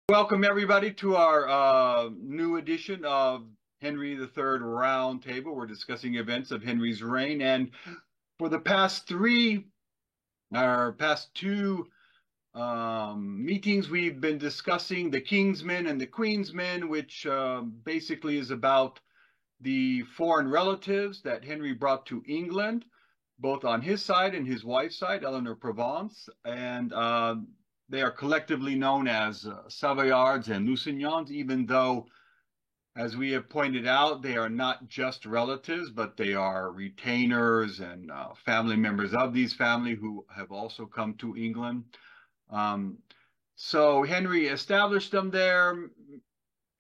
Welcome everybody to our new edition of Henry III Roundtable. We're discussing events of Henry's reign, and for the past two meetings, we've been discussing the King's Men and the Queen's Men, which basically is about the foreign relatives that Henry brought to England, both on his side and his wife's side, Eleanor Provence, and they are collectively known as Savoyards and Lusignans, even though, as we have pointed out, they are not just relatives, but they are retainers and family members of these family who have also come to England. Um, so Henry established them there.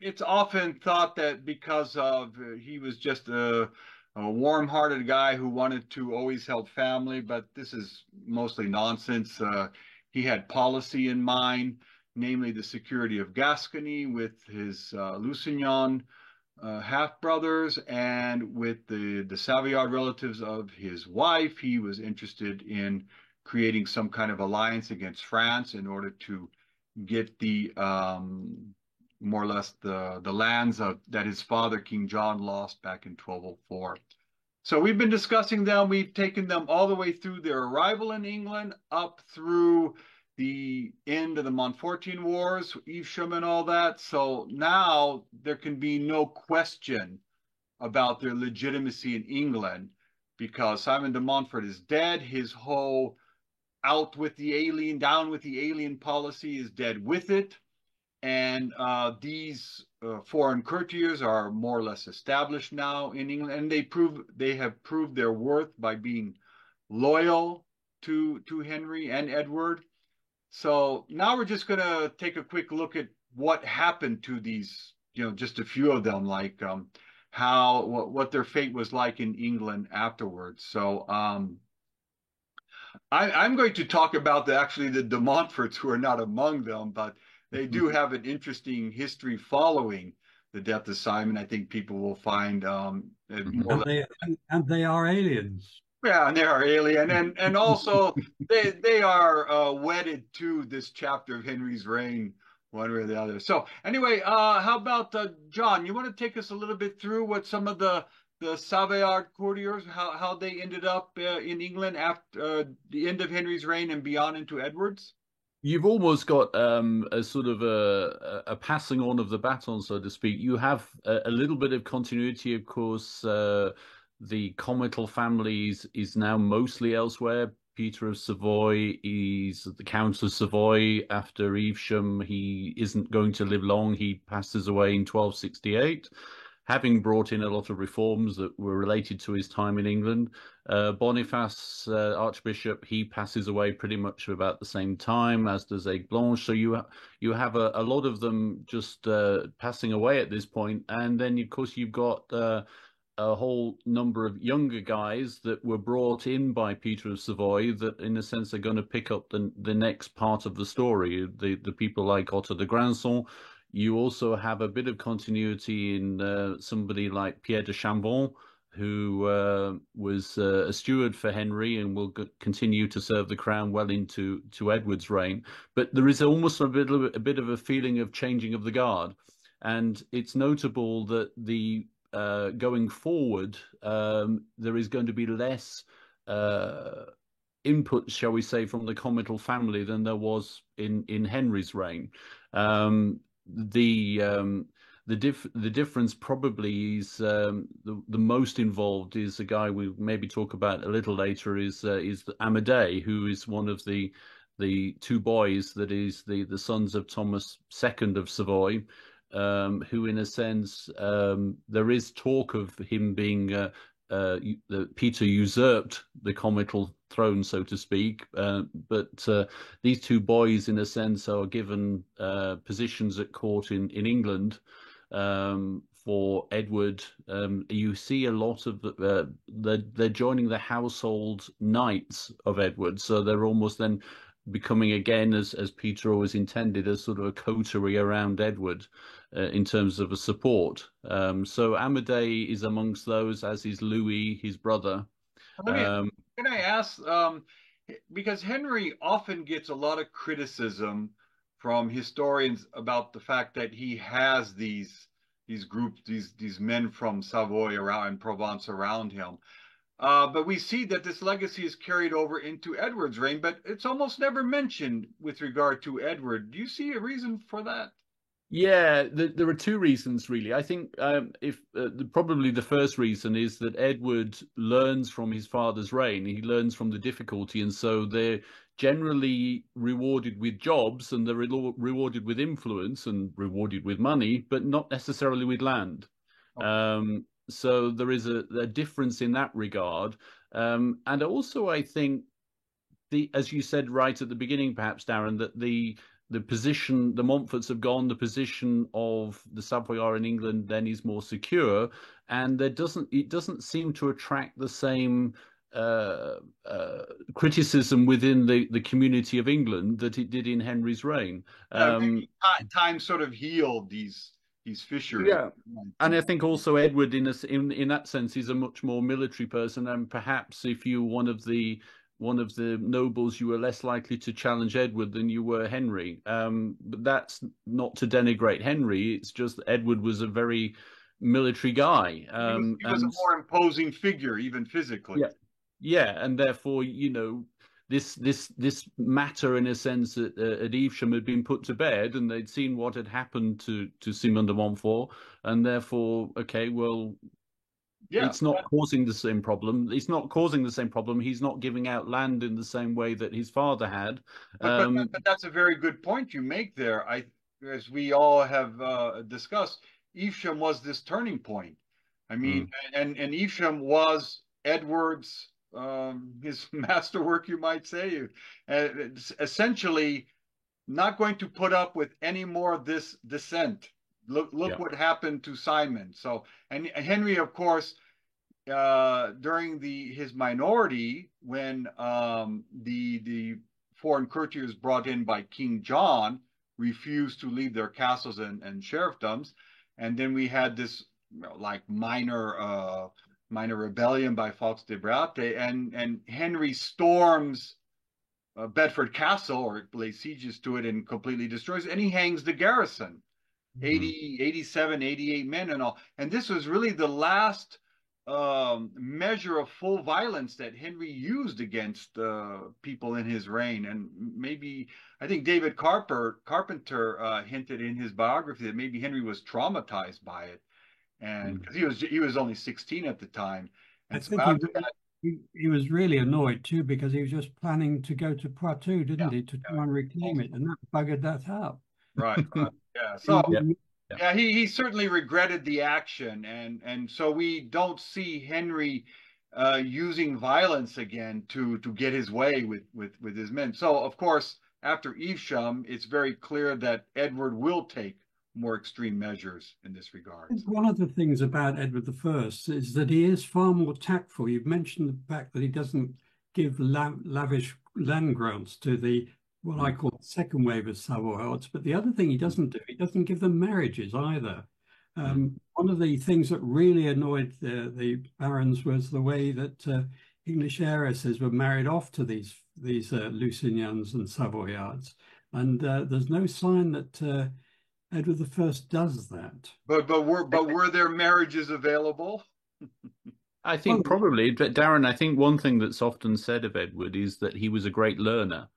It's often thought that because of he was just a warm-hearted guy who wanted to always help family, but this is mostly nonsense. He had policy in mind, namely the security of Gascony with his Lusignan half brothers and with the Savoyard relatives of his wife. He was interested in creating some kind of alliance against France in order to get the more or less the lands that his father King John lost back in 1204. So we've been discussing them. We've taken them all the way through their arrival in England, up through the end of the Montfortian Wars, Evesham and all that. So now there can be no question about their legitimacy in England because Simon de Montfort is dead. His whole out with the alien, down with the alien policy is dead with it. And these foreign courtiers are more or less established now in England, and they have proved their worth by being loyal to Henry and Edward. So now we're just going to take a quick look at what happened to these, just a few of them, like what their fate was like in England afterwards. So I'm going to talk about actually the De Montforts, who are not among them, but they do have an interesting history following the death of Simon. I think people will find more. And they are aliens. Yeah, and they are alien, and also they are wedded to this chapter of Henry's reign, one way or the other. So anyway, how about John? You want to take us a little bit through what some of the Savoyard courtiers, how they ended up in England after the end of Henry's reign and beyond into Edward's? You've almost got a sort of a passing on of the baton, so to speak. You have a little bit of continuity, of course. The Comital families is now mostly elsewhere. Peter of Savoy is the Count of Savoy after Evesham. He isn't going to live long. He passes away in 1268, having brought in a lot of reforms that were related to his time in England. Boniface, Archbishop, he passes away pretty much about the same time, as does Aigueblanche. So you have a lot of them just passing away at this point. And then, of course, you've got a whole number of younger guys that were brought in by Peter of Savoy that, in a sense, are going to pick up the next part of the story. The people like Otto de Granson. You also have a bit of continuity in somebody like Pierre de Chambon, who was a steward for Henry and will continue to serve the crown well into Edward's reign. But there is almost a bit of a feeling of changing of the guard, and it's notable that the going forward, there is going to be less input, shall we say, from the Comital family than there was in Henry's reign. The difference probably is the most involved is a guy we maybe talk about a little later is Amadei, who is one of the two boys that is the sons of Thomas II of Savoy, who in a sense there is talk of him being Peter usurped the comital throne, so to speak. But these two boys, in a sense, are given positions at court in England for Edward. You see a lot of they're joining the household knights of Edward, so they're almost then becoming again, as Peter always intended, as sort of a coterie around Edward in terms of a support. So Amadei is amongst those, as is Louis, his brother. Let me Um, Can I ask because Henry often gets a lot of criticism from historians about the fact that he has these groups, these men from Savoy around and Provence around him. But we see that this legacy is carried over into Edward's reign, but it's almost never mentioned with regard to Edward. Do you see a reason for that? Yeah, there are two reasons really. I think if probably the first reason is that Edward learns from his father's reign. He learns from the difficulty, and so they're generally rewarded with jobs, and they're rewarded with influence and rewarded with money, but not necessarily with land. Okay. So there is a difference in that regard, and also I think as you said right at the beginning, perhaps Darren, that the position the Montforts have gone, the position of the Savoyard in England then is more secure, and it doesn't seem to attract the same criticism within the community of England that it did in Henry's reign. Maybe time sort of healed these fissures. Yeah, and I think also Edward, in that sense, is a much more military person, and perhaps if you one of the nobles, you were less likely to challenge Edward than you were Henry. But that's not to denigrate Henry. It's just Edward was a very military guy. He was a more imposing figure, even physically. Yeah, yeah, and therefore, this matter, in a sense, at Evesham had been put to bed, and they'd seen what had happened to Simon de Montfort, and therefore, okay, well, yeah, it's not causing the same problem. It's not causing the same problem. He's not giving out land in the same way that his father had. But that's a very good point you make there. As we all have discussed, Evesham was this turning point. I mean, and Evesham was Edward's his masterwork, you might say. It's essentially not going to put up with any more of this dissent. Look what happened to Simon. So, and Henry, of course, during his minority, when the foreign courtiers brought in by King John refused to leave their castles and sheriffdoms, and then we had this like minor rebellion by Fawkes de Braté, and Henry storms Bedford Castle, or lays sieges to it and completely destroys it, and he hangs the garrison. 80, 87, 88 men and all. And this was really the last measure of full violence that Henry used against people in his reign. And maybe, I think David Carpenter hinted in his biography that maybe Henry was traumatized by it. And because he was only 16 at the time. And so after that, he was really annoyed too, because he was just planning to go to Poitou, didn't he, to try and reclaim it, and that buggered that up. Right. Yeah. So he certainly regretted the action, and so we don't see Henry using violence again to get his way with his men. So of course, after Evesham, it's very clear that Edward will take more extreme measures in this regard. One of the things about Edward I is that he is far more tactful. You've mentioned the fact that he doesn't give lavish land grants to the what I call the second wave of Savoyards. But the other thing he doesn't do, he doesn't give them marriages either. One of the things that really annoyed the barons was the way that English heiresses were married off to these Lusignans and Savoyards. And there's no sign that Edward I does that. But were there marriages available? I think probably, Darren, I think one thing that's often said of Edward is that he was a great learner.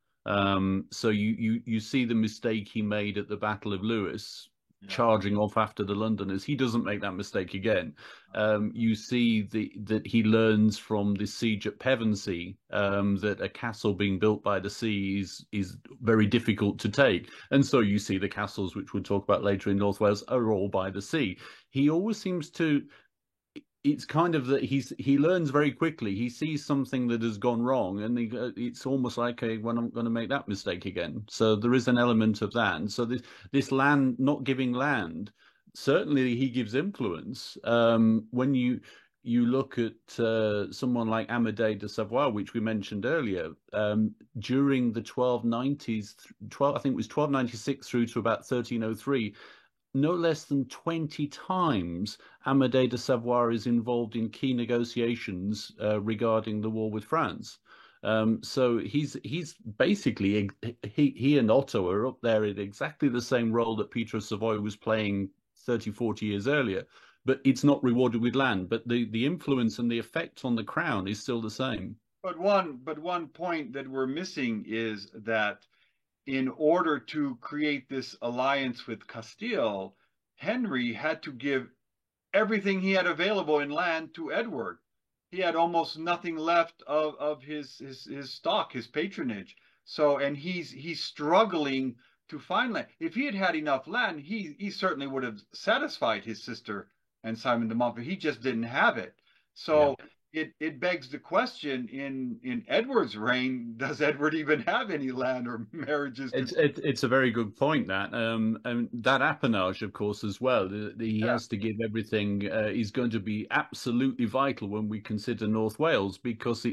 So you see the mistake he made at the Battle of Lewes, charging off after the Londoners. He doesn't make that mistake again. You see that he learns from the siege at Pevensey, that a castle being built by the sea is very difficult to take. And so you see the castles, which we'll talk about later in North Wales, are all by the sea. He always seems to... It's kind of that he learns very quickly. He sees something that has gone wrong, and it's almost like, when I'm going to make that mistake again. So there is an element of that. And so this land, not giving land, certainly he gives influence. When you look at someone like Amadei de Savoie, which we mentioned earlier, during the 1290s, I think it was 1296 through to about 1303. No less than 20 times Amadei de Savoie is involved in key negotiations regarding the war with France. So he's basically he and Otto are up there in exactly the same role that Peter of Savoy was playing 30, 40 years earlier, but it's not rewarded with land. But the influence and the effect on the crown is still the same. But one point that we're missing is that in order to create this alliance with Castile, Henry had to give everything he had available in land to Edward. He had almost nothing left of his stock, his patronage. So, and he's struggling to find land. If he had had enough land, he certainly would have satisfied his sister and Simon de Montfort. He just didn't have it. So it begs the question in Edward's reign, does Edward even have any land or marriages? It's a very good point, that and that appanage, of course, as well. He has to give everything. Is going to be absolutely vital when we consider North Wales, because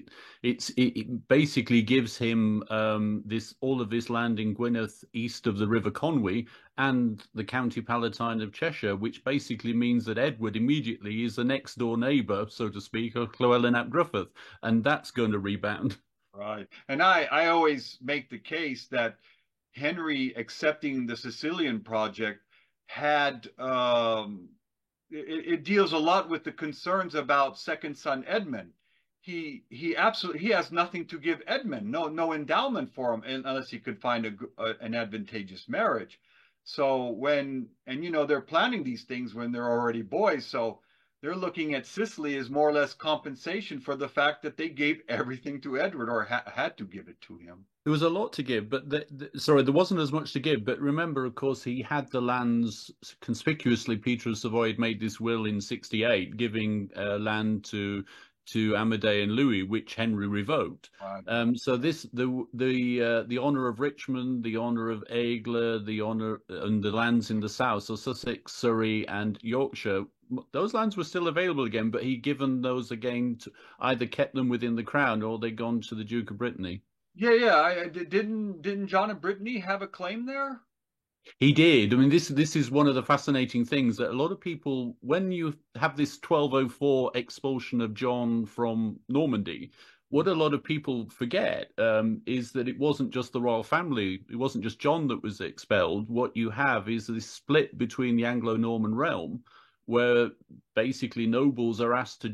it basically gives him all of this land in Gwynedd east of the River Conwy and the County Palatine of Cheshire, which basically means that Edward immediately is the next door neighbour, so to speak, of Llewellyn ap Gruffydd, and that's going to rebound. Right. And I always make the case that Henry accepting the Sicilian project had it deals a lot with the concerns about second son Edmund. He has nothing to give Edmund, no endowment for him unless he could find an advantageous marriage. So they're planning these things when they're already boys, so they're looking at Sicily as more or less compensation for the fact that they gave everything to Edward, or had to give it to him. There was a lot to give, but there wasn't as much to give. But remember, of course, he had the lands conspicuously. Peter of Savoy had made this will in 68, giving land to Amadei and Louis, which Henry revoked. Right. So the honour of Richmond, the honour of Aigle, the honour and the lands in the south, so Sussex, Surrey, and Yorkshire, those lands were still available again, but he'd given those again to either kept them within the crown or they'd gone to the Duke of Brittany. Didn't John of Brittany have a claim there? He did. I mean, this is one of the fascinating things, that a lot of people, when you have this 1204 expulsion of John from Normandy, what a lot of people forget is that it wasn't just the royal family. It wasn't just John that was expelled. What you have is this split between the Anglo-Norman realm, where basically nobles are asked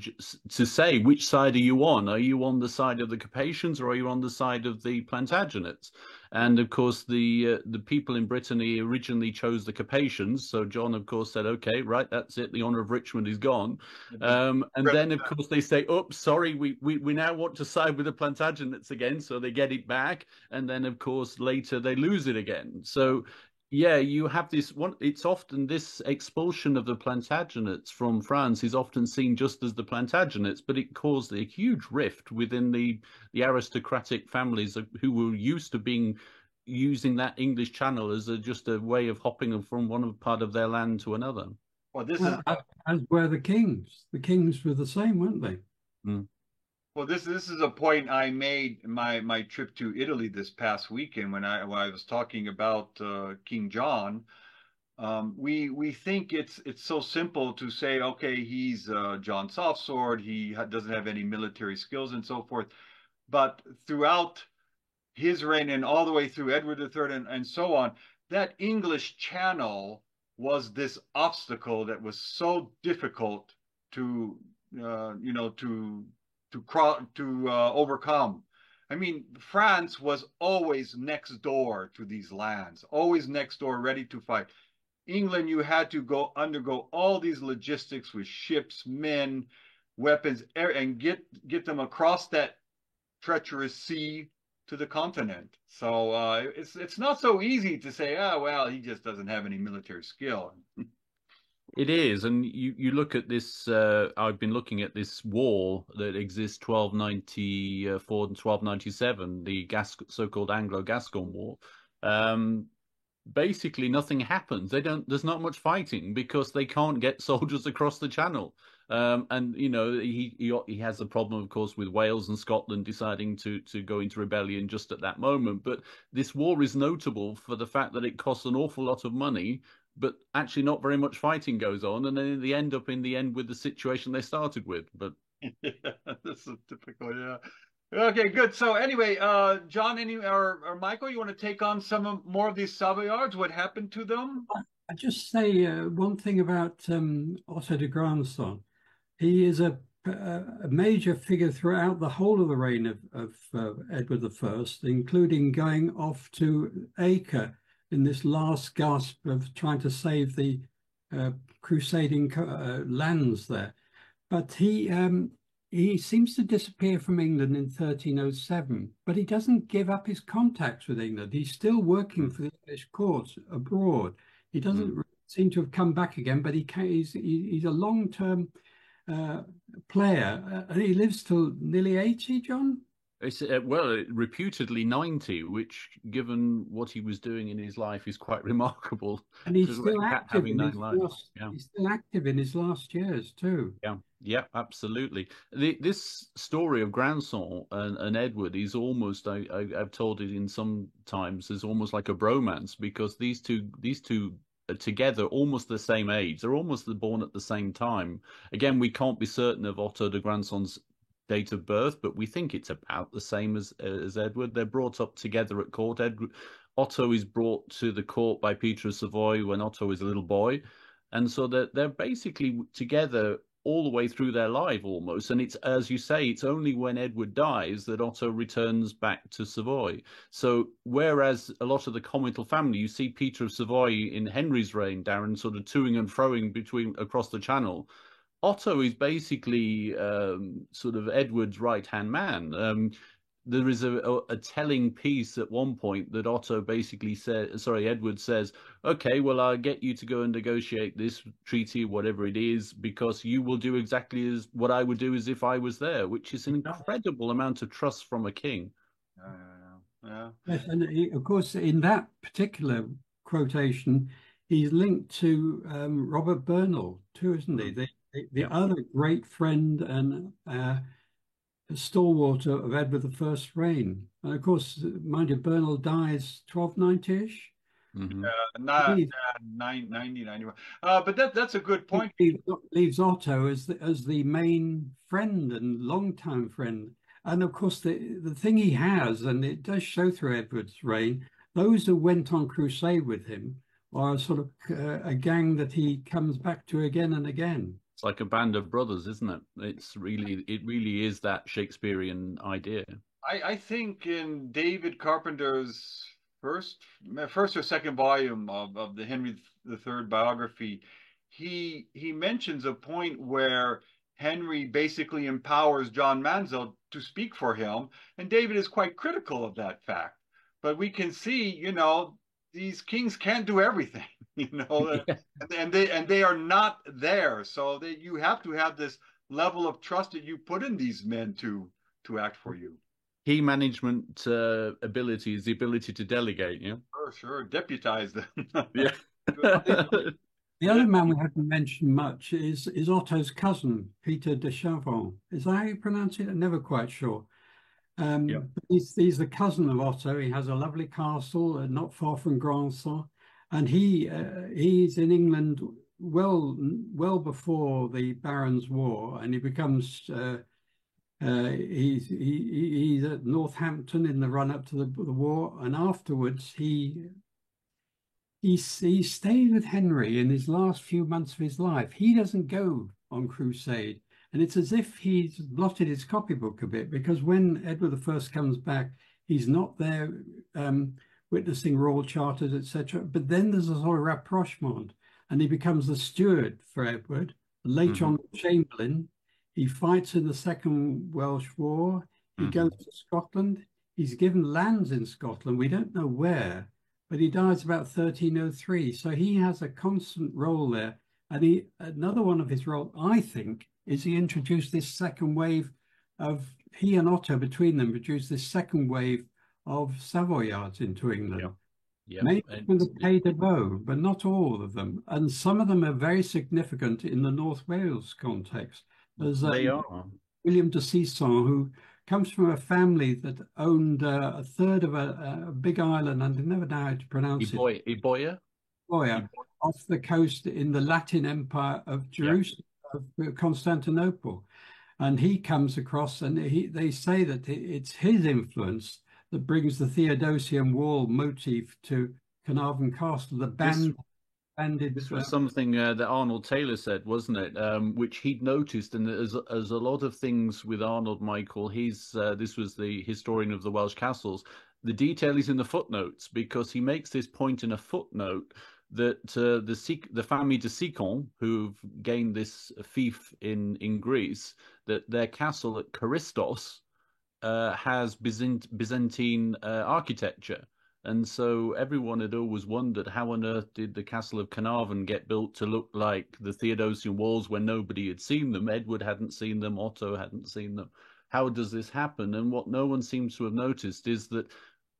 to say, which side are you on? Are you on the side of the Capetians, or are you on the side of the Plantagenets? And of course, the people in Brittany originally chose the Capetians. So John, of course, said, "Okay, right, that's it. The honour of Richmond is gone." And then, of course, they say, "Oops, sorry, we now want to side with the Plantagenets again." So they get it back, and then, of course, later they lose it again. So yeah, you have this one. It's often this expulsion of the Plantagenets from France is often seen just as the Plantagenets, but it caused a huge rift within the aristocratic families who were used to using that English Channel as just a way of hopping from one part of their land to another. Well, as were the kings. The kings were the same, weren't they? Mm. Well, this is a point I made in my trip to Italy this past weekend when I was talking about King John. We think it's so simple to say, okay, he's John Softsword, he doesn't have any military skills and so forth. But throughout his reign and all the way through Edward III and so on, that English Channel was this obstacle that was so difficult to overcome. I mean, France was always next door to these lands, always next door, ready to fight. England, you had to undergo all these logistics with ships, men, weapons, and get them across that treacherous sea to the continent. So it's not so easy to say, well, he just doesn't have any military skill. It is, and you look at this. I've been looking at this war that exists 1294 and 1297, the so-called Anglo-Gascon War. Basically, nothing happens. There's not much fighting because they can't get soldiers across the Channel. And he has a problem, of course, with Wales and Scotland deciding to go into rebellion just at that moment. But this war is notable for the fact that it costs an awful lot of money, but actually not very much fighting goes on, and then they end up in the end with the situation they started with. But yeah, this is typical. Yeah, Okay, good. So anyway, John, or Michael, you want to take on more of these Savoyards? What happened to them? I just say one thing about Otto de Grandson. He is a major figure throughout the whole of the reign of Edward I, including going off to Acre in this last gasp of trying to save the crusading lands there. But he seems to disappear from England in 1307, but he doesn't give up his contacts with England. He's still working for the English court abroad. He doesn't seem to have come back again, but he's a long-term player. He lives till nearly 80, John? It's, well, reputedly 90, which, given what he was doing in his life, is quite remarkable. And he's still active in his last, he's still active in his last years too. Yeah, absolutely. This story of Grandson and Edward is almost, I've told it in some times, is almost like a bromance, because these two are together almost the same age. They're almost born at the same time. Again, we can't be certain of Otto de Grandson's date of birth, but we think it's about the same as Edward. They're brought up together at court. Otto is brought to the court by Peter of Savoy when Otto is a little boy, and so they're basically together all the way through their life almost. And it's, as you say, it's only when Edward dies that Otto returns back to Savoy. So whereas a lot of the Comital family, you see Peter of Savoy in Henry's reign, Darren, sort of toing and froing across the Channel, Otto is basically sort of Edward's right-hand man. There is a telling piece at one point that Otto basically Edward says, okay, well, I'll get you to go and negotiate this treaty, whatever it is, because you will do exactly as what I would do as if I was there, which is an incredible amount of trust from a king. Yeah. Yes, and of course, in that particular quotation, he's linked to Robert Bernal too, isn't he? The other great friend and stalwart of Edward I's reign. And of course, mind you, Bernal dies 1290-ish. 90, 91. But that's a good point. He leaves Otto as the main friend and long-time friend. And of course, the thing he has, and it does show through Edward's reign, those who went on crusade with him are sort of a gang that he comes back to again and again. It's like a band of brothers, isn't it? It really is that Shakespearean idea. I think in David Carpenter's first or second volume of the Henry III biography, he mentions a point where Henry basically empowers John Manville to speak for him, and David is quite critical of that fact. But we can see, these kings can't do everything, and they are not there. So you have to have this level of trust that you put in these men to act for you. Key management ability is the ability to delegate, yeah? Sure. Deputize them. Yeah. The other man we haven't mentioned much is Otto's cousin, Peter de Chavannes. Is that how you pronounce it? I'm never quite sure. He's the cousin of Otto. He has a lovely castle not far from Grandson, and he's in England well before the Barons' War, and he becomes he's at Northampton in the run-up to the war, and afterwards he stayed with Henry in his last few months of his life. He doesn't go on crusade. And it's as if he's blotted his copybook a bit, because when Edward I comes back, he's not there witnessing royal charters, etc. But then there's a sort of rapprochement, and he becomes the steward for Edward, later on Chamberlain. He fights in the Second Welsh War. He goes to Scotland. He's given lands in Scotland. We don't know where, but he dies about 1303. So he has a constant role there. And another one of his roles, I think, is he introduced this second wave of, he and Otto between them produced this second wave of Savoyards into England. Maybe from the Pays de Vaux, but not all of them. And some of them are very significant in the North Wales context. There's they are. William de Sisson, who comes from a family that owned a third of a big island, and I never know how to pronounce it. Iboya? Off the coast in the Latin Empire of Jerusalem, of Constantinople. And he comes across, and they say that it's his influence that brings the Theodosian wall motif to Carnarvon Castle, the banded. This was something that Arnold Taylor said, wasn't it? Which he'd noticed, and as a lot of things with Arnold, Michael, this was the historian of the Welsh castles. The detail is in the footnotes, because he makes this point in a footnote that the family de Sikon, who've gained this fief in Greece, that their castle at Charistos has Byzantine architecture. And so everyone had always wondered, how on earth did the Castle of Carnarvon get built to look like the Theodosian walls when nobody had seen them? Edward hadn't seen them, Otto hadn't seen them. How does this happen? And what no one seems to have noticed is that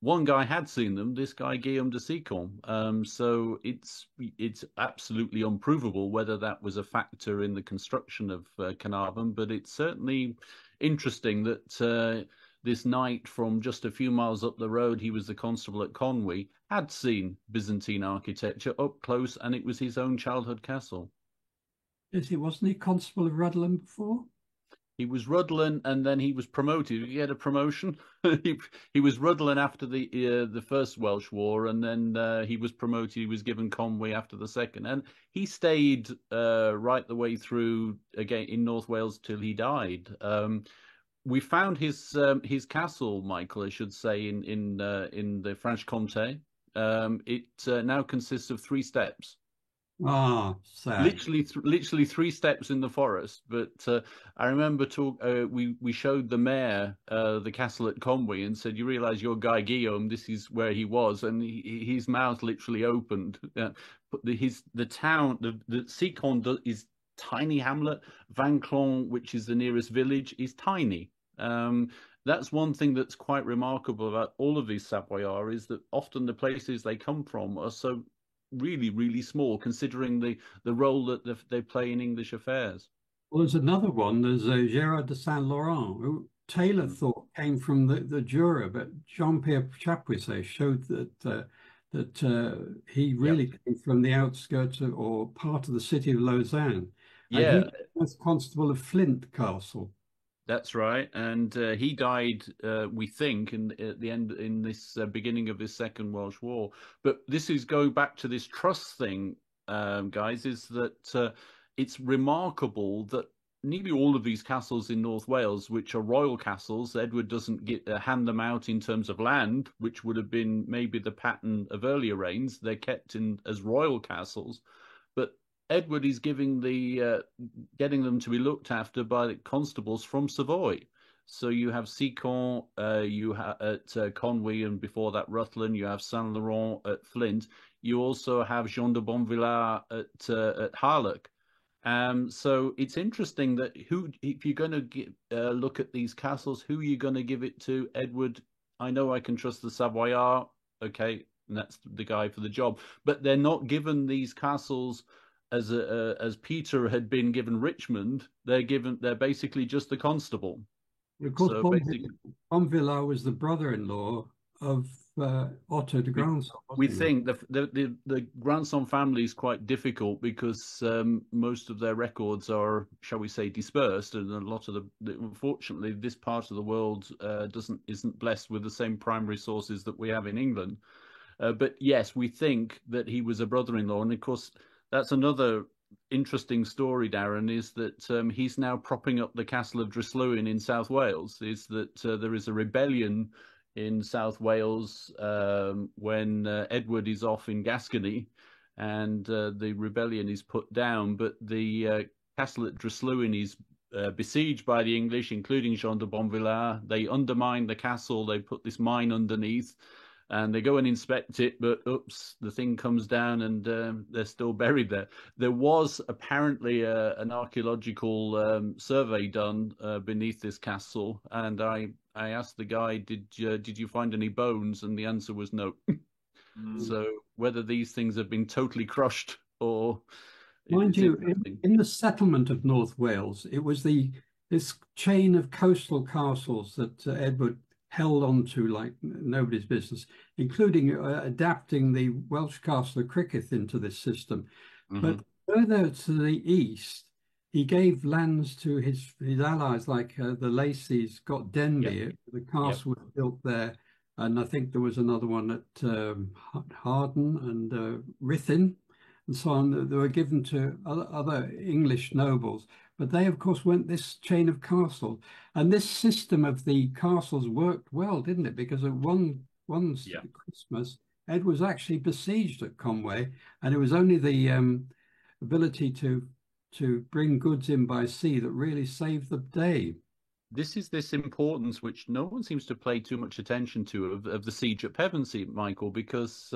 one guy had seen them, this guy Guillaume de Sikon. So it's absolutely unprovable whether that was a factor in the construction of Carnarvon, but it's certainly interesting that this knight from just a few miles up the road, he was the constable at Conwy, had seen Byzantine architecture up close, and it was his own childhood castle. Yes, wasn't he constable of Rhuddlan before? He was Rhuddlan, and then he was promoted. He had a promotion. he was Rhuddlan after the First Welsh War, and then he was promoted. He was given Conwy after the second, and he stayed right the way through again in North Wales till he died. We found his castle, Michael, I should say, in the Franche-Comté. It now consists of 3 steps. Ah, sad. Literally 3 steps in the forest. But I remember we showed the mayor the castle at Conwy and said, "You realise you're Guy Guillaume? This is where he was," and his mouth literally opened. But the town, the Sikon is tiny hamlet. Vanclon, which is the nearest village, is tiny. That's one thing that's quite remarkable about all of these Savoyards, is that often the places they come from are so really, really small, considering the role that they play in English affairs. Well, there's another one. There's Gérard de Saint-Laurent, who Taylor thought came from the Jura, but Jean-Pierre Chapuisset showed that he really came from the outskirts or part of the city of Lausanne. Yeah, and he was constable of Flint Castle. That's right, and he died, we think, at the end in this beginning of this Second Welsh War. But this is going back to this trust thing, guys. Is that it's remarkable that nearly all of these castles in North Wales, which are royal castles, Edward doesn't hand them out in terms of land, which would have been maybe the pattern of earlier reigns. They're kept as royal castles, but Edward is getting them to be looked after by the constables from Savoy. So you have Sikon, you have at Conwy, and before that Rhuddlan. You have Saint Laurent at Flint. You also have Jean de Bonvillars at Harlech. So it's interesting that if you're going to look at these castles, who are you going to give it to? Edward, I know I can trust the Savoyard, okay, and that's the guy for the job. But they're not given these castles as Peter had been given Richmond. They're basically just the constable. Of course, so Bonvillars was the brother-in-law of Otto de Granson. We think the Granson family is quite difficult because most of their records are, shall we say, dispersed, and a lot of unfortunately, this part of the world isn't blessed with the same primary sources that we have in England. But yes, we think that he was a brother-in-law, and of course, that's another interesting story, Darren, is that he's now propping up the castle of Dryslewin in South Wales. Is that there is a rebellion in South Wales when Edward is off in Gascony, and the rebellion is put down, but the castle at Dryslewin is besieged by the English, including Jean de Bonvillars. They undermine the castle. They put this mine underneath, and they go and inspect it, but oops, the thing comes down, and they're still buried there. There was apparently an archaeological survey done beneath this castle, and I asked the guy, did you find any bones? And the answer was no. So whether these things have been totally crushed or... Mind you, in the settlement of North Wales, it was this chain of coastal castles that Edward held on to like nobody's business, including adapting the Welsh castle of Criccieth into this system. But further to the east, he gave lands to his allies, like the Lacys got Denbigh. Yep. The Yep. castle was built there, and I think there was another one at Harden and Ruthin, and so on. They were given to other English nobles, but they, of course, went this chain of castles, and this system of the castles worked well, didn't it? Because at one Yeah. Christmas, Ed was actually besieged at Conway, and it was only the ability to bring goods in by sea that really saved the day. This is this importance which no one seems to pay too much attention to of the siege at Pevensey, Michael, because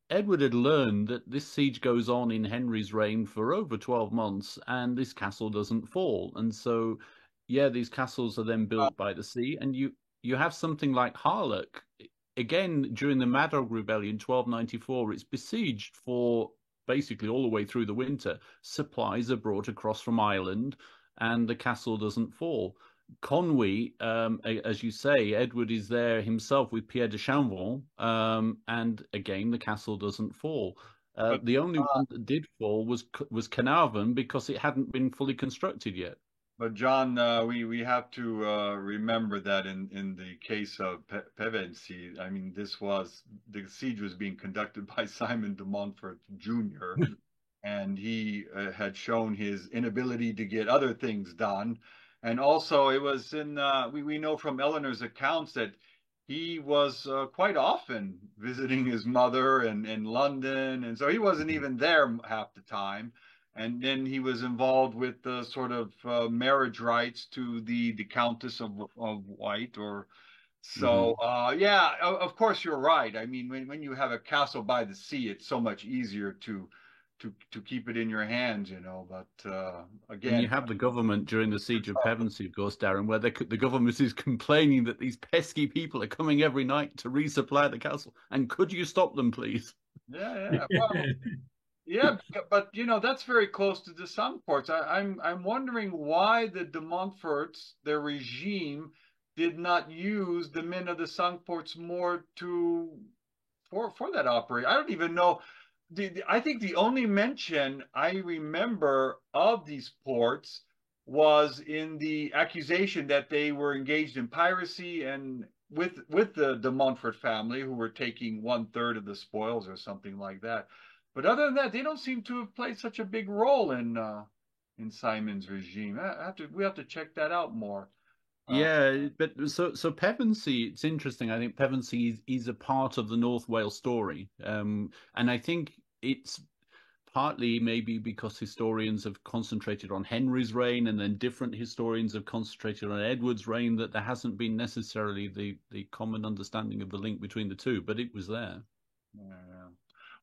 Edward had learned that this siege goes on in Henry's reign for over 12 months and this castle doesn't fall. And so, yeah, these castles are then built by the sea. And you have something like Harlech. Again, during the Madog Rebellion, 1294, it's besieged for basically all the way through the winter. Supplies are brought across from Ireland and the castle doesn't fall. Conwy, as you say, Edward is there himself with Pierre de Champvans, and again the castle doesn't fall. The only one that did fall was Carnarvon because it hadn't been fully constructed yet. But John, we have to remember that in the case of Pevensey, I mean, the siege was being conducted by Simon de Montfort Jr., and he had shown his inability to get other things done. And also, it was we know from Eleanor's accounts that he was quite often visiting his mother in London, and so he wasn't even there half the time. And then he was involved with the sort of marriage rights to the Countess of White, or so. Yeah, of course you're right. I mean, when you have a castle by the sea, it's so much easier to keep it in your hands, you know. But again, and you have the government during the siege of Pevensey, of course, Darren, where the government is complaining that these pesky people are coming every night to resupply the castle. And could you stop them, please? Yeah. Well, yeah, but you know that's very close to the Cinque-Ports. I'm wondering why the de Montforts, their regime, did not use the men of the Cinque-Ports more for that operation. I don't even know. I think the only mention I remember of these ports was in the accusation that they were engaged in piracy and with the de Montfort family, who were taking 1/3 of the spoils or something like that. But other than that, they don't seem to have played such a big role in Simon's regime. We have to check that out more. Yeah, but so Pevensey, it's interesting. I think Pevensey is a part of the North Wales story, and I think it's partly maybe because historians have concentrated on Henry's reign, and then different historians have concentrated on Edward's reign, that there hasn't been necessarily the common understanding of the link between the two, but it was there. Yeah.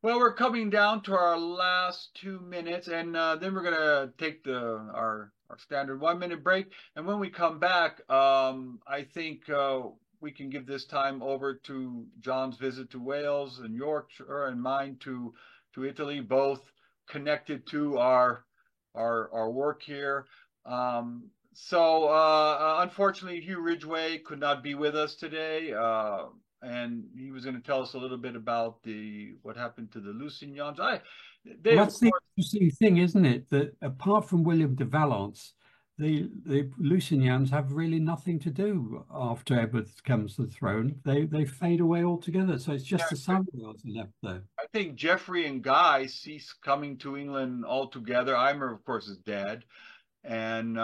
Well, we're coming down to our last 2 minutes, and then we're going to take our standard 1 minute break. And when we come back, I think we can give this time over to John's visit to Wales and Yorkshire, and mine to Italy, both connected to our work here. So unfortunately, Hugh Ridgway could not be with us today. And he was going to tell us a little bit about what happened to the Lusignans. That's the interesting thing, isn't it? That apart from William de Valence, the Lusignans have really nothing to do after Edward comes to the throne. They fade away altogether. So it's just the Savoyards left there. I think Geoffrey and Guy cease coming to England altogether. Aymer, of course, is dead. And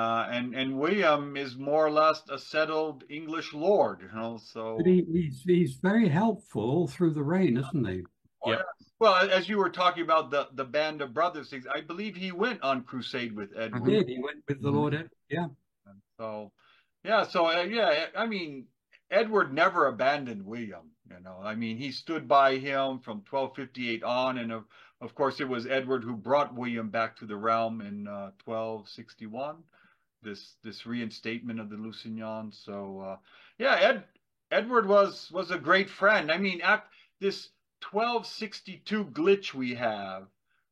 William is more or less a settled English lord, you know. So but he's very helpful all through the reign, isn't he? Yeah. Well, as you were talking about the Band of Brothers things, I believe he went on crusade with Edward. He did. He went with the Lord Edward. Yeah. So, yeah. So, yeah. I mean, Edward never abandoned William. You know, I mean, he stood by him from 1258 on, and of course, it was Edward who brought William back to the realm in 1261. This reinstatement of the Lusignans. So, yeah, Edward was a great friend. I mean, this 1262 glitch we have,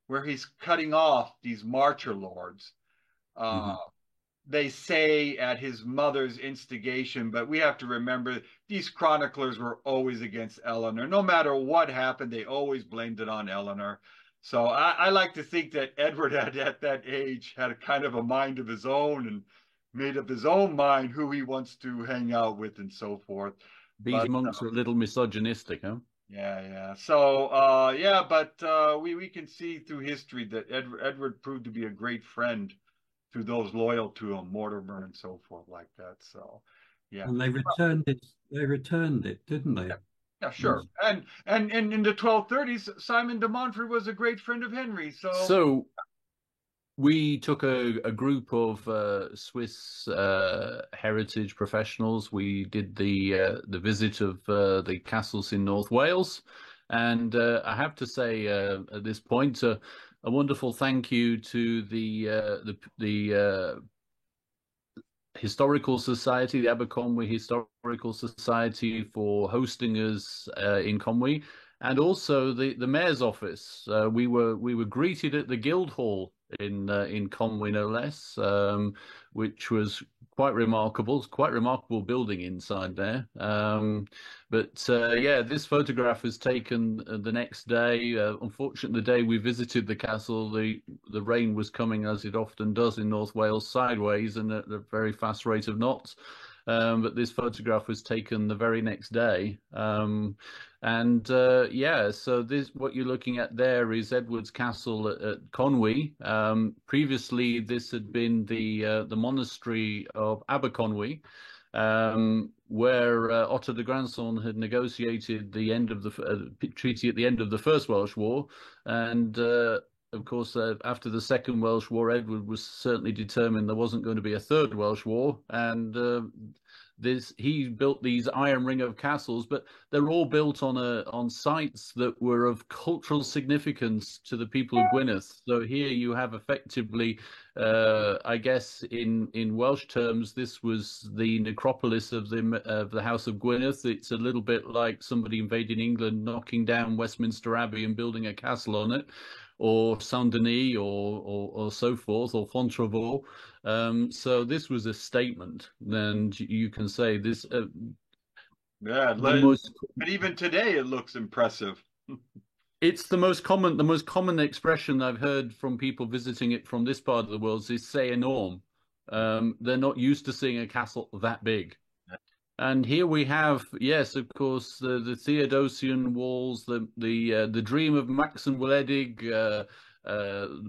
where he's cutting off these marcher lords. They say at his mother's instigation, but we have to remember these chroniclers were always against Eleanor. No matter what happened, they always blamed it on Eleanor. So I like to think that Edward at that age had a kind of a mind of his own and made up his own mind who he wants to hang out with and so forth. These But monks are a little misogynistic, huh? yeah. So yeah, but we can see through history that Edward proved to be a great friend to those loyal to him, Mortimer and so forth like that. So yeah. And they returned it. They returned it, didn't they? Yeah, sure. And in the 1230s, Simon de Montfort was a great friend of Henry. So we took a group of Swiss heritage professionals. We did the visit of the castles in North Wales, and I have to say at this point a wonderful thank you to the Historical Society, the Aberconwy Historical Society, for hosting us in Conwy, and also the mayor's office. We were greeted at the Guildhall in Conwy, no less, which was quite remarkable. It's quite remarkable building inside there. Yeah, this photograph was taken the next day. Unfortunately, the day we visited the castle, the rain was coming, as it often does in North Wales, sideways and at a very fast rate of knots. But this photograph was taken the very next day. Yeah, so this, what you're looking at there is Edward's Castle at Conwy. Previously, this had been the monastery of Aberconwy, where Otto de Granson had negotiated the end of the treaty at the end of the First Welsh War, and of course, after the Second Welsh War, Edward was certainly determined there wasn't going to be a Third Welsh War, and he built these iron ring of castles, but they're all built on sites that were of cultural significance to the people of Gwynedd. So here you have effectively, I guess in Welsh terms, this was the necropolis of the House of Gwynedd. It's a little bit like somebody invading England, knocking down Westminster Abbey and building a castle on it, or Saint Denis, or so forth, or Fontevraud. So this was a statement, and you can say this. Yeah, but even today it looks impressive. It's the most common expression I've heard from people visiting it from this part of the world is "c'est énorme." They're not used to seeing a castle that big. And here we have, yes, of course, the Theodosian walls, the dream of Maxen Wledig,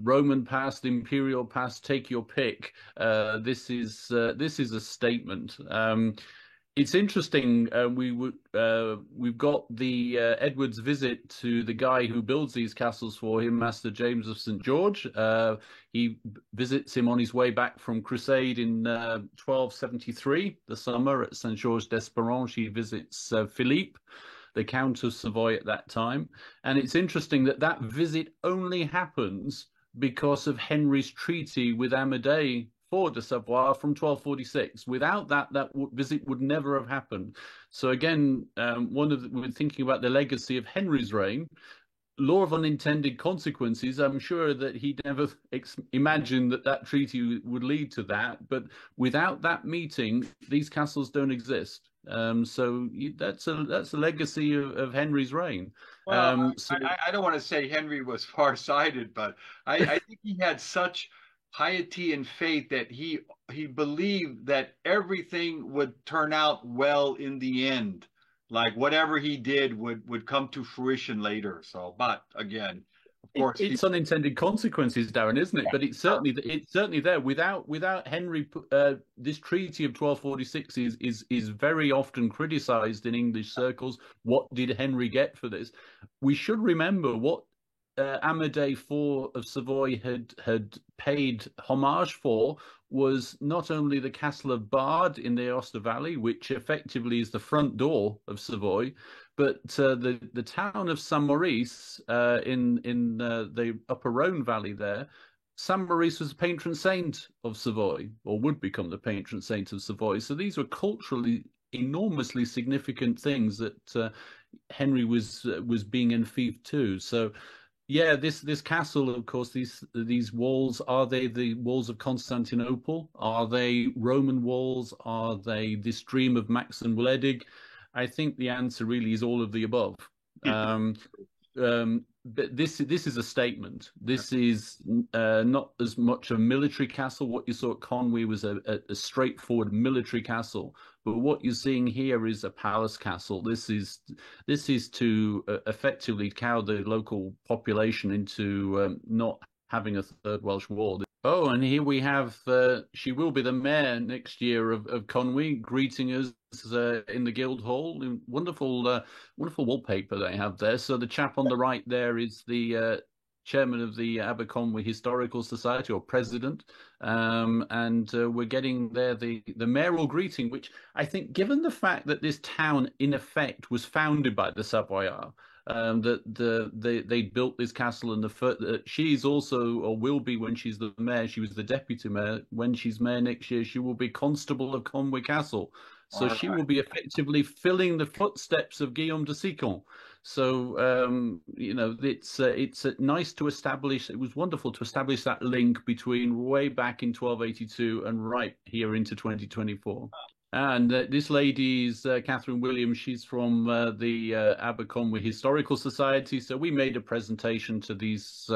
Roman past, imperial past, take your pick. This is a statement. It's interesting. We've got the Edward's visit to the guy who builds these castles for him, Master James of St. George. He visits him on his way back from Crusade in 1273, the summer at St. Georges d'Esperange. He visits Philippe, the Count of Savoy at that time. And it's interesting that visit only happens because of Henry's treaty with Amadei for de Savoie from 1246. Without that visit would never have happened. So again, we're thinking about the legacy of Henry's reign. Law of unintended consequences. I'm sure that he never imagined that treaty would lead to that. But without that meeting, these castles don't exist. So that's a legacy of Henry's reign. Well, I don't want to say Henry was far-sighted, but I think he had such piety and faith that he believed that everything would turn out well in the end. Like whatever he did would come to fruition later. So, but again, of course, it's unintended consequences, Darren, isn't it? But it's certainly there. Without Henry, this treaty of 1246 is very often criticised in English circles. What did Henry get for this? We should remember what Amadei IV of Savoy had paid homage for was not only the castle of Bard in the Aosta Valley, which effectively is the front door of Savoy, but the town of Saint Maurice in the Upper Rhone Valley there. Saint Maurice was the patron saint of Savoy, or would become the patron saint of Savoy. So these were culturally enormously significant things that Henry was being enfeoffed to. So. Yeah, this castle, of course, these walls, are they the walls of Constantinople? Are they Roman walls? Are they this dream of Maxen Wledig? I think the answer really is all of the above. but this is a statement. This is not as much a military castle. What you saw at Conwy was a straightforward military castle, but what you're seeing here is a palace castle. This is to effectively cow the local population into not having a third Welsh war. Oh, and here we have, she will be the mayor next year of Conwy, greeting us in the Guildhall. Wonderful, wonderful wallpaper they have there. So the chap on the right there is the chairman of the Aberconwy Historical Society, or president. And we're getting there the mayoral greeting, which I think, given the fact that this town, in effect, was founded by the Savoyards, that they built this castle, and she's also, or will be when she's the mayor. She was the deputy mayor. When she's mayor next year, she will be constable of Conwy Castle. So she will be effectively filling the footsteps of Guillaume de Sicon. So you know, it's nice to establish. It was wonderful to establish that link between way back in 1282 and right here into 2024. And this lady is Catherine Williams. She's from the Aberconwy Historical Society. So we made a presentation to these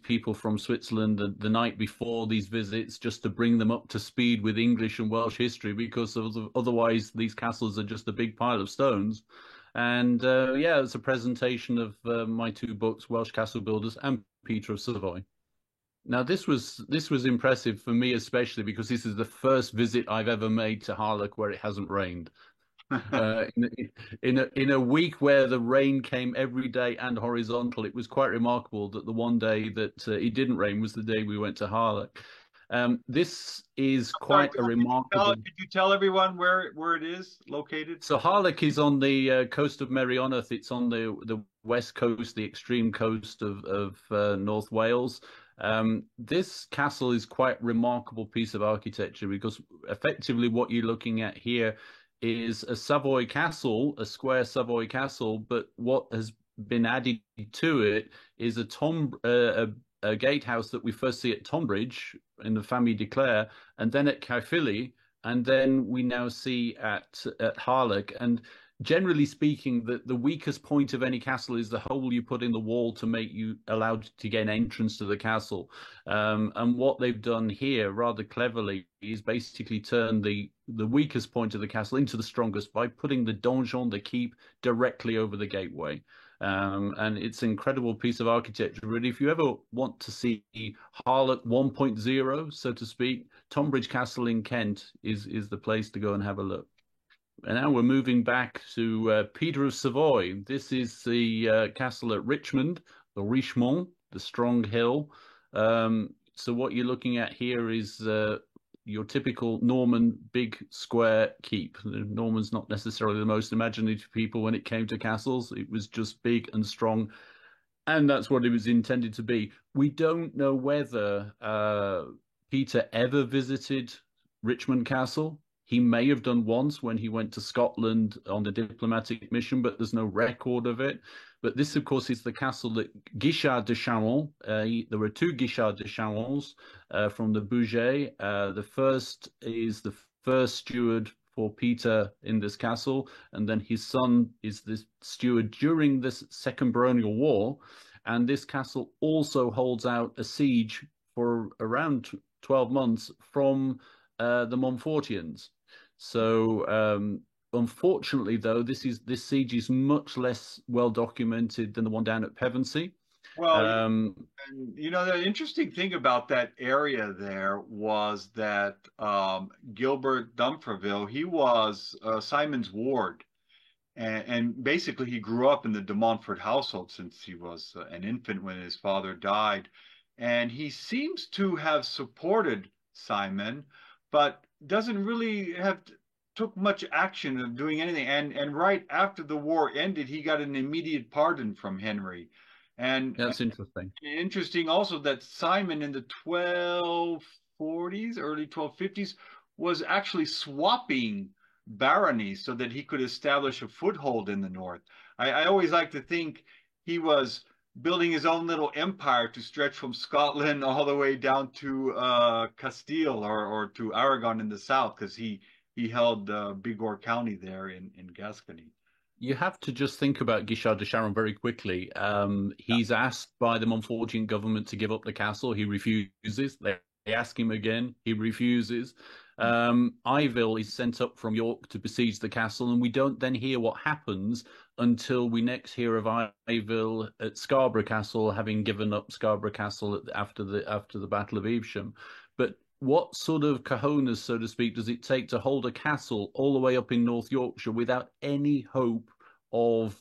people from Switzerland the night before these visits, just to bring them up to speed with English and Welsh history, because otherwise these castles are just a big pile of stones. And yeah, it's a presentation of my two books, Welsh Castle Builders and Peter of Savoy. Now, this was impressive for me, especially because this is the first visit I've ever made to Harlech where it hasn't rained. In a week where the rain came every day and horizontal, it was quite remarkable that the one day that it didn't rain was the day we went to Harlech. This is quite a remarkable. Could you tell everyone where it is located? So Harlech is on the coast of Meirionydd. It's on the west coast, the extreme coast of North Wales. This castle is quite a remarkable piece of architecture, because effectively what you're looking at here is a Savoy castle, a square Savoy castle, but what has been added to it is a gatehouse that we first see at Tonbridge in the Famille de Clare, and then at Caerphilly, and then we now see at Harlech. And generally speaking, the weakest point of any castle is the hole you put in the wall to make you allowed to gain entrance to the castle. And what they've done here, rather cleverly, is basically turn the weakest point of the castle into the strongest by putting the donjon, the keep, directly over the gateway. And it's an incredible piece of architecture. Really, if you ever want to see Harlech 1.0, so to speak, Tonbridge Castle in Kent is the place to go and have a look. And now we're moving back to Peter of Savoy. This is the castle at Richmond, the Richemont, the strong hill. So what you're looking at here is your typical Norman big square keep. The Normans not necessarily the most imaginative people when it came to castles. It was just big and strong, and that's what it was intended to be. We don't know whether Peter ever visited Richmond Castle. He may have done once when he went to Scotland on a diplomatic mission, but there's no record of it. But this, of course, is the castle that Guichard de Charon, there were two Guichard de Charons from the Bugey. The first is the first steward for Peter in this castle, and then his son is the steward during this Second Baronial War. And this castle also holds out a siege for around 12 months from the Montfortians. So unfortunately, though, this siege is much less well documented than the one down at Pevensey. Well, and you know, the interesting thing about that area there was that Gilbert Dumfreville, he was Simon's ward, and basically he grew up in the de Montfort household since he was an infant when his father died, and he seems to have supported Simon, but doesn't really have took much action of doing anything. And right after the war ended, he got an immediate pardon from Henry. And that's interesting. Interesting also that Simon in the 1240s, early 1250s, was actually swapping baronies so that he could establish a foothold in the north. I always like to think he was building his own little empire to stretch from Scotland all the way down to Castile or to Aragon in the south, because he held Bigorre County there in Gascony. You have to just think about Guichard de Charon very quickly. Yeah. He's asked by the Montfortian government to give up the castle. He refuses. They ask him again. He refuses. Ivel is sent up from York to besiege the castle, and we don't then hear what happens until we next hear of Ivel at Scarborough Castle, having given up Scarborough Castle after the Battle of Evesham. But what sort of cojones, so to speak, does it take to hold a castle all the way up in North Yorkshire without any hope of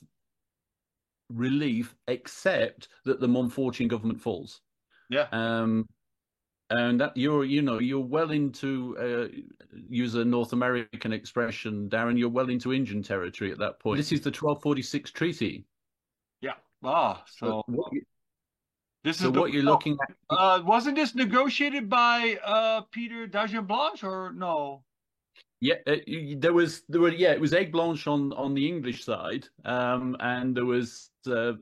relief, except that the Montfortian government falls? Yeah. And that you're well into use a North American expression, Darren. You're well into Indian territory at that point. This is the 1246 treaty. Yeah. Ah, so this is what you're looking at. Wasn't this negotiated by Peter d'Agen-Blanche or no? Yeah, there was Egg Blanche on the English side, and there was a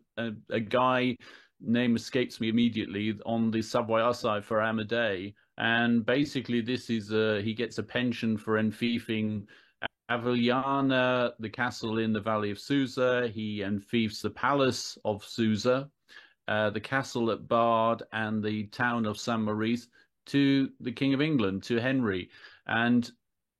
guy, name escapes me immediately, on the Savoyard side for Amadei, and basically this is he gets a pension for enfiefing Avigliana, the castle in the Valley of Susa. He enfiefs the palace of Susa, the castle at Bard, and the town of Saint Maurice to the King of England, to Henry. And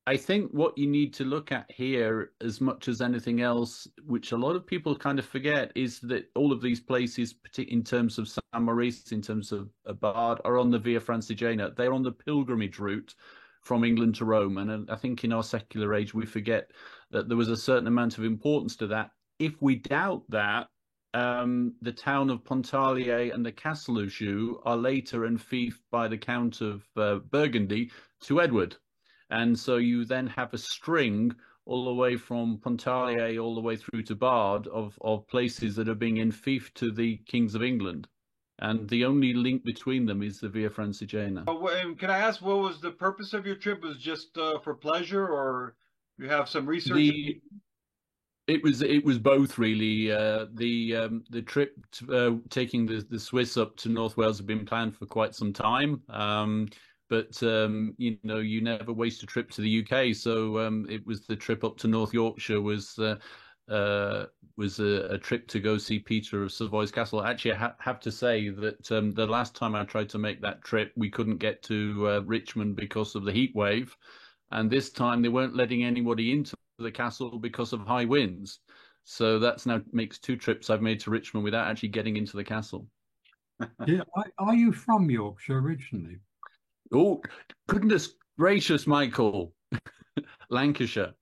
I think what you need to look at here, as much as anything else, which a lot of people kind of forget, is that all of these places, in terms of Saint Maurice, in terms of Bard, are on the Via Francigena. They're on the pilgrimage route from England to Rome. And I think in our secular age, we forget that there was a certain amount of importance to that. If we doubt that, the town of Pontarlier and the castle of Joux are later enfiefed by the Count of Burgundy to Edward. And so you then have a string all the way from Pontarlier all the way through to Bard of places that are being enfiefed to the kings of England. And the only link between them is the Via Francigena. Can I ask, what was the purpose of your trip? Was it just for pleasure, or you have some research? It was both, really. The trip taking the Swiss up to North Wales had been planned for quite some time. But you never waste a trip to the UK. So it was the trip up to North Yorkshire was a trip to go see Peter of Savoy's castle. Actually, I have to say that the last time I tried to make that trip, we couldn't get to Richmond because of the heat wave, and this time they weren't letting anybody into the castle because of high winds. So that's now makes two trips I've made to Richmond without actually getting into the castle. Yeah, are you from Yorkshire originally? Oh, goodness gracious, Michael. Lancashire.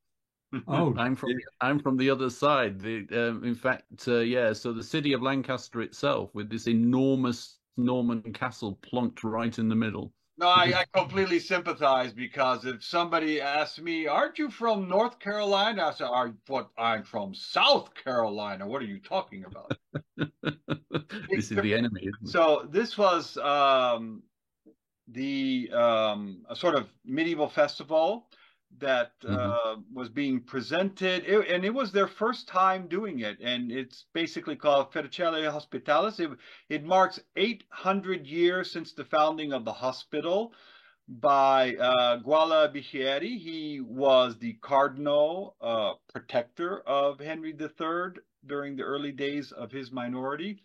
Oh, I'm from the other side. In fact, yeah. So the city of Lancaster itself, with this enormous Norman castle plonked right in the middle. No, I completely sympathize, because if somebody asks me, "Aren't you from North Carolina?" I say, I'm from South Carolina. What are you talking about?" This is the enemy, isn't it? So this was a sort of medieval festival that was being presented, and it was their first time doing it, and it's basically called Fericellae Hospitalis. It marks 800 years since the founding of the hospital by Guala Bichieri. He was the cardinal protector of Henry III during the early days of his minority.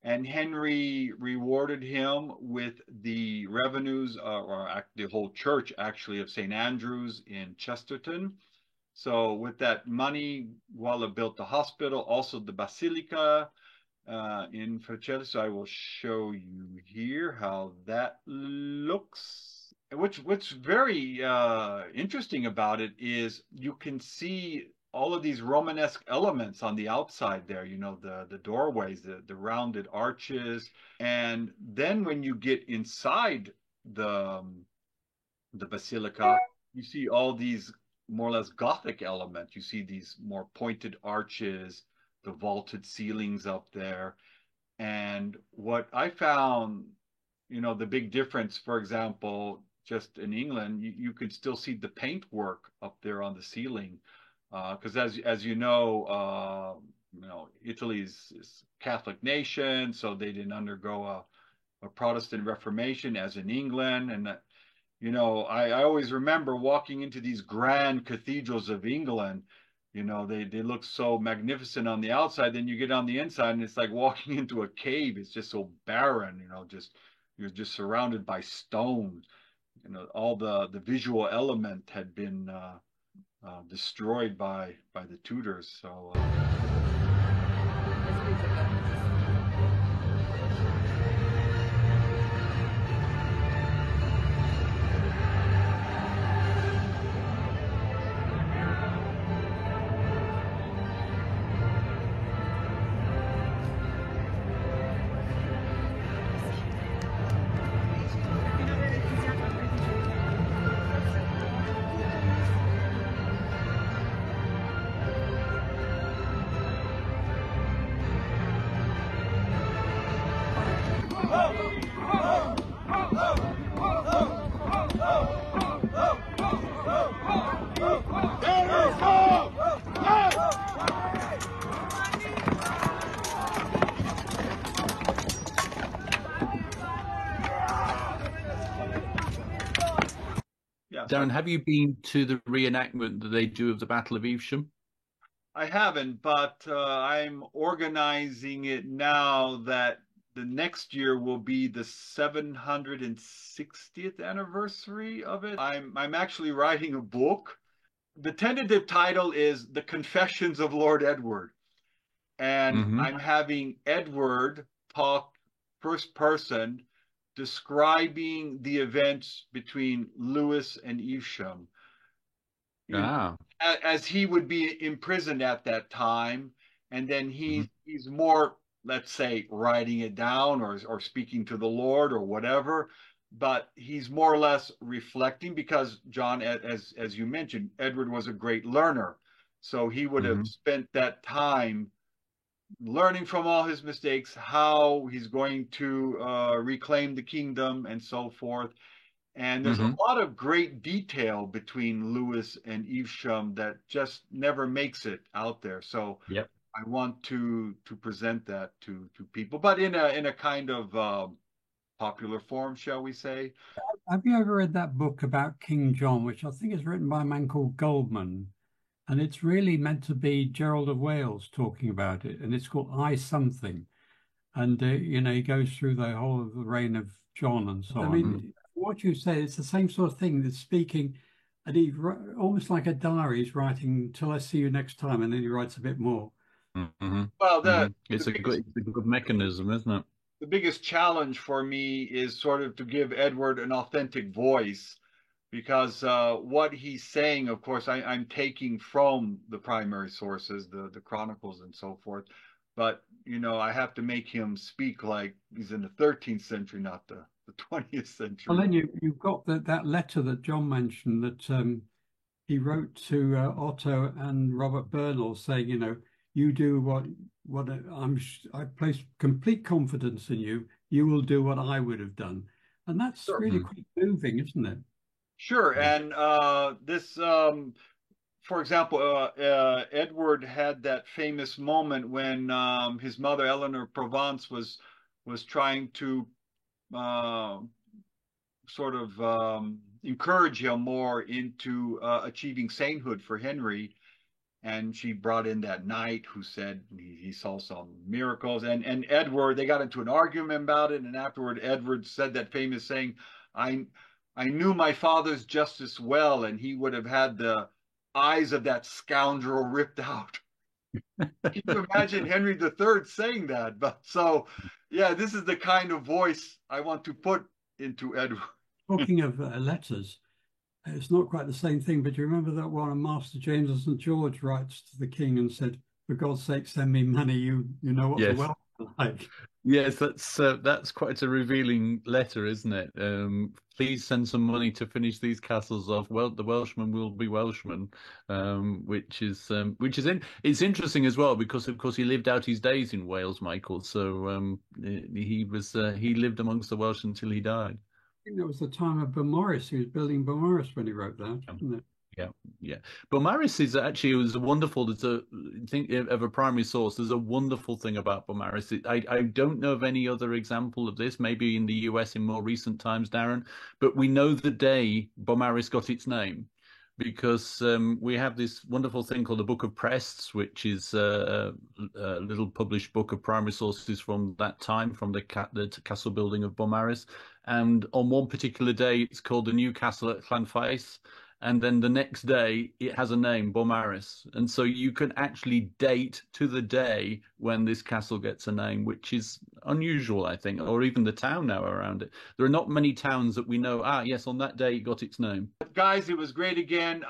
And Henry rewarded him with the revenues, or the whole church actually, of St. Andrew's in Chesterton. So with that money, Guala built the hospital, also the Basilica in Fericellae. So I will show you here how that looks. What's very interesting about it is you can see all of these Romanesque elements on the outside there, the doorways, the rounded arches. And then when you get inside the basilica, you see all these more or less Gothic elements. You see these more pointed arches, the vaulted ceilings up there. And what I found, the big difference, for example, just in England, you could still see the paintwork up there on the ceiling. Because as you know, Italy's is a Catholic nation, so they didn't undergo a Protestant Reformation as in England. And I always remember walking into these grand cathedrals of England, You know, they look so magnificent on the outside. Then you get on the inside, and it's like walking into a cave. It's just so barren. You know, just you're just surrounded by stone. You know, all the visual element had been destroyed by the Tudors. So. Darren, have you been to the reenactment that they do of the Battle of Evesham? I haven't, but I'm organizing it now that the next year will be the 760th anniversary of it. I'm actually writing a book. The tentative title is The Confessions of Lord Edward. And I'm having Edward talk first person, describing the events between Lewis and Evesham. As he would be imprisoned at that time, and then he's more, let's say, writing it down or speaking to the Lord or whatever, but he's more or less reflecting, because John, as you mentioned, Edward was a great learner, so he would have spent that time learning from all his mistakes, how he's going to reclaim the kingdom and so forth. And there's a lot of great detail between Lewis and Evesham that just never makes it out there. So I want to present that to people, but in a kind of popular form, shall we say. Have you ever read that book about King John, which I think is written by a man called Goldman? And it's really meant to be Gerald of Wales talking about it. And it's called I Something. And, you know, he goes through the whole of the reign of John and so on. I mean, what you say, it's the same sort of thing that's speaking, and he almost like a diary. He's writing till I see you next time, and then he writes a bit more. Well, it's a good mechanism, isn't it? The biggest challenge for me is sort of to give Edward an authentic voice, because what he's saying, of course, I'm taking from the primary sources, the chronicles and so forth. But, you know, I have to make him speak like he's in the 13th century, not the 20th century. Well, then you've got that letter that John mentioned that he wrote to Otto and Robert Bernal saying, you know, you do what I place complete confidence in you. You will do what I would have done. And that's really quite moving, isn't it? Sure. And this, for example, Edward had that famous moment when his mother, Eleanor of Provence, was trying to sort of encourage him more into achieving sainthood for Henry. And she brought in that knight who said he saw some miracles. And Edward, they got into an argument about it. And afterward, Edward said that famous saying, I knew my father's justice well, and he would have had the eyes of that scoundrel ripped out. Can you imagine Henry III saying that? But so, yeah, this is the kind of voice I want to put into Edward. Talking of letters, it's not quite the same thing, but you remember that one of Master James of St. George writes to the king and said, for God's sake, send me money. You know what the wealth is like. Yes, that's quite a revealing letter, isn't it? Please send some money to finish these castles off. Well, the Welshmen will be Welshmen, it's interesting as well, because of course he lived out his days in Wales, Michael. So he lived amongst the Welsh until he died. I think that was the time of Beaumaris. He was building Beaumaris when he wrote that, wasn't it? Yeah. Beaumaris is actually, it was wonderful. There's think of a primary source. There's a wonderful thing about Beaumaris. I don't know of any other example of this, maybe in the US in more recent times, Darren, but we know the day Beaumaris got its name, because we have this wonderful thing called the Book of Prests, which is a little published book of primary sources from that time, from the castle building of Beaumaris. And on one particular day, it's called the New Castle at Llanfaes. And then the next day, it has a name, Beaumaris. And so you can actually date to the day when this castle gets a name, which is unusual, I think, or even the town now around it. There are not many towns that we know, yes, on that day it got its name. Guys, it was great again.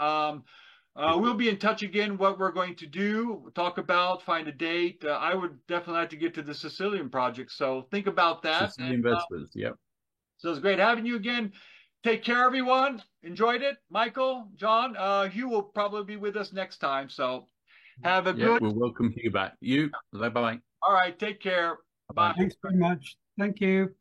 We'll be in touch again, what we're going to do, talk about, find a date. I would definitely like to get to the Sicilian project, so think about that. Sicilian Vespers, yep. So it's great having you again. Take care, everyone. Enjoyed it. Michael, John, Hugh will probably be with us next time. So have a good. We'll welcome you back. You. Bye-bye. All right. Take care. Bye. Thanks very much. Thank you.